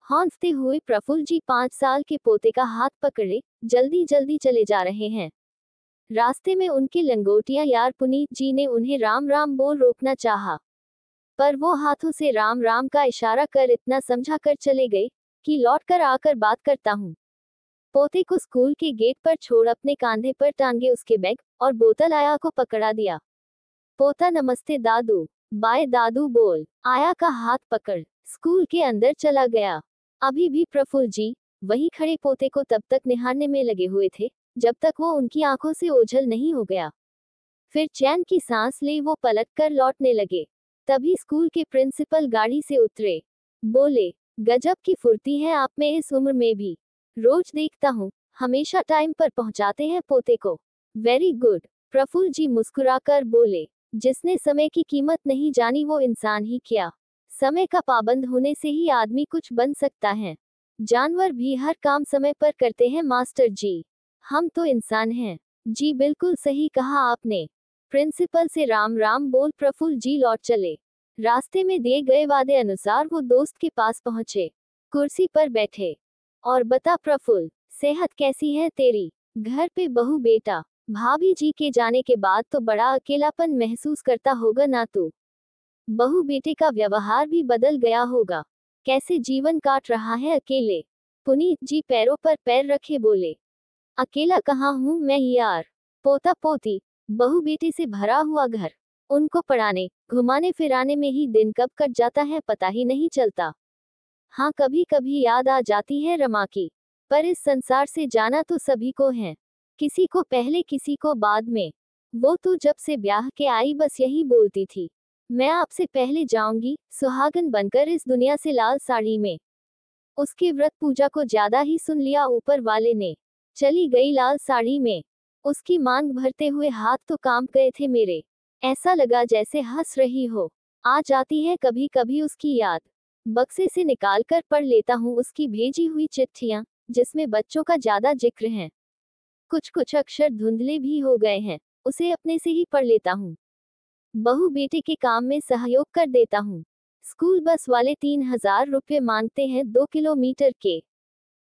हौंसते हुए प्रफुल्ल जी 5 साल के पोते का हाथ पकड़े जल्दी जल्दी चले जा रहे हैं। रास्ते में उनके लंगोटिया यार पुनीत जी ने उन्हें राम राम बोल रोकना चाहा, पर वो हाथों से राम राम का इशारा कर इतना समझा कर चले गए कि लौट कर आकर बात करता हूँ। पोते को स्कूल के गेट पर छोड़ अपने कांधे पर टांगे उसके बैग और बोतल आया को पकड़ा दिया। पोता नमस्ते दादू, बाय दादू बोल आया का हाथ पकड़ स्कूल के अंदर चला गया। अभी भी प्रफुल्ल जी वहीं खड़े पोते को तब तक निहारने में लगे हुए थे जब तक वो उनकी आंखों से ओझल नहीं हो गया। फिर चैन की सांस ले वो पलट कर लौटने लगे। तभी स्कूल के प्रिंसिपल गाड़ी से उतरे। बोले, गजब की फुर्ती है आप में इस उम्र में भी। रोज देखता हूँ, हमेशा टाइम पर पहुंचाते हैं पोते को। वेरी गुड, प्रफुल्ल जी मुस्कुराकर बोले। जिसने समय की कीमत नहीं जानी वो इंसान ही क्या। समय का पाबंद होने से ही आदमी कुछ बन सकता है। जानवर भी हर काम समय पर करते हैं मास्टर जी। हम तो इंसान हैं। जी बिल्कुल सही कहा आपने। प्रिंसिपल से राम राम बोल प्रफुल्ल जी लौट चले। रास्ते में दिए गए वादे अनुसार वो दोस्त के पास पहुंचे, कुर्सी पर बैठे। और बता प्रफुल्ल, सेहत कैसी है तेरी? घर पे बहू बेटा, भाभी जी के जाने के बाद तो बड़ा अकेलापन महसूस करता होगा ना तू? बहू बेटे का व्यवहार भी बदल गया होगा। कैसे जीवन काट रहा है अकेले? पुनीत जी पैरों पर पैर रखे बोले। अकेला कहाँ हूँ मैं यार। पोता पोती, बहू बेटे से भरा हुआ घर, उनको पढ़ाने घुमाने फिराने में ही दिन कब कट जाता है पता ही नहीं चलता। हाँ कभी कभी याद आ जाती है रमा की, पर इस संसार से जाना तो सभी को है, किसी को पहले किसी को बाद में। वो तो जब से ब्याह के आई बस यही बोलती थी, मैं आपसे पहले जाऊंगी सुहागन बनकर इस दुनिया से लाल साड़ी में। उसके व्रत पूजा को ज्यादा ही सुन लिया ऊपर वाले ने, चली गई लाल साड़ी में। उसकी मांग भरते हुए हाथ तो कांप गए थे मेरे, ऐसा लगा जैसे हंस रही हो। आ जाती है कभी कभी उसकी याद, बक्से से निकाल कर पढ़ लेता हूँ उसकी भेजी हुई चिट्ठियाँ, जिसमें बच्चों का ज्यादा जिक्र है। कुछ कुछ अक्षर धुंधले भी हो गए हैं, उसे अपने से ही पढ़ लेता हूँ। बहू बेटे के काम में सहयोग कर देता हूँ। स्कूल बस वाले 3000 रुपये मांगते हैं 2 किलोमीटर के।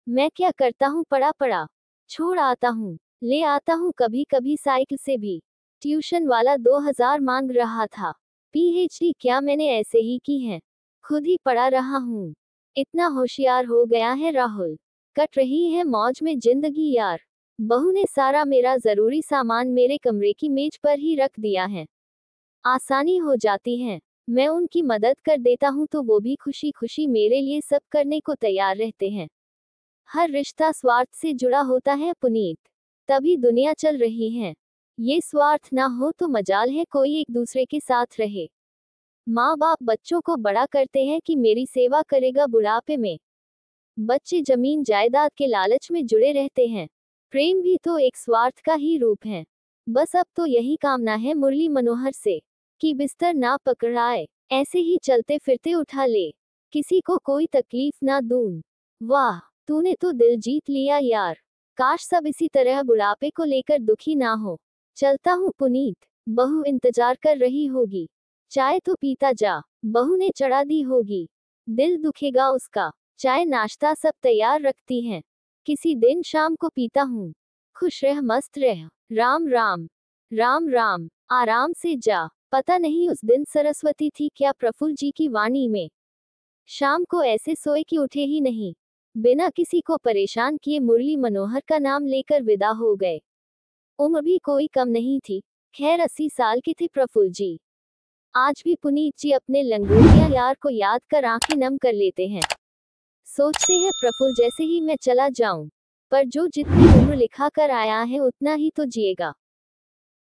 मैं क्या करता हूँ, पड़ा पड़ा छोड़ आता हूँ, ले आता हूँ कभी कभी साइकिल से भी। ट्यूशन वाला 2000 मांग रहा था। पीएचडी क्या मैंने ऐसे ही की है, खुद ही पढ़ा रहा हूँ। इतना होशियार हो गया है राहुल। कट रही है मौज में जिंदगी यार। बहू ने सारा मेरा जरूरी सामान मेरे कमरे की मेज पर ही रख दिया है, आसानी हो जाती है। मैं उनकी मदद कर देता हूँ तो वो भी खुशी खुशी मेरे लिए सब करने को तैयार रहते हैं। हर रिश्ता स्वार्थ से जुड़ा होता है पुनीत, तभी दुनिया चल रही है। ये स्वार्थ ना हो तो मजाल है कोई एक दूसरे के साथ रहे। माँ बाप बच्चों को बड़ा करते हैं कि मेरी सेवा करेगा बुढ़ापे में। बच्चे जमीन जायदाद के लालच में जुड़े रहते हैं। प्रेम भी तो एक स्वार्थ का ही रूप है। बस अब तो यही कामना है मुरली मनोहर से कि बिस्तर ना पकड़ाए, ऐसे ही चलते फिरते उठा ले, किसी को कोई तकलीफ ना दूं। वाह, तूने तो दिल जीत लिया यार। काश सब इसी तरह बुढ़ापे को लेकर दुखी ना हो। चलता हूँ पुनीत, बहू इंतजार कर रही होगी। चाय तो पीता जा, बहू ने चढ़ा दी होगी। दिल दुखेगा उसका। चाय नाश्ता सब तैयार रखती हैं, किसी दिन शाम को पीता हूँ। खुश रह मस्त रह। राम राम। राम राम। आराम से जा। पता नहीं उस दिन सरस्वती थी क्या प्रफुल्ल जी की वाणी में। शाम को ऐसे सोए कि उठे ही नहीं। बिना किसी को परेशान किए मुरली मनोहर का नाम लेकर विदा हो गए। उम्र भी कोई कम नहीं थी, खैर 80 साल के थे प्रफुल्ल जी। आज भी पुनीत जी अपने लंगोटिया यार को याद कर आंखें नम कर लेते हैं। सोचते हैं प्रफुल्ल जैसे ही मैं चला जाऊं, पर जो जितनी उम्र लिखा कर आया है उतना ही तो जिएगा।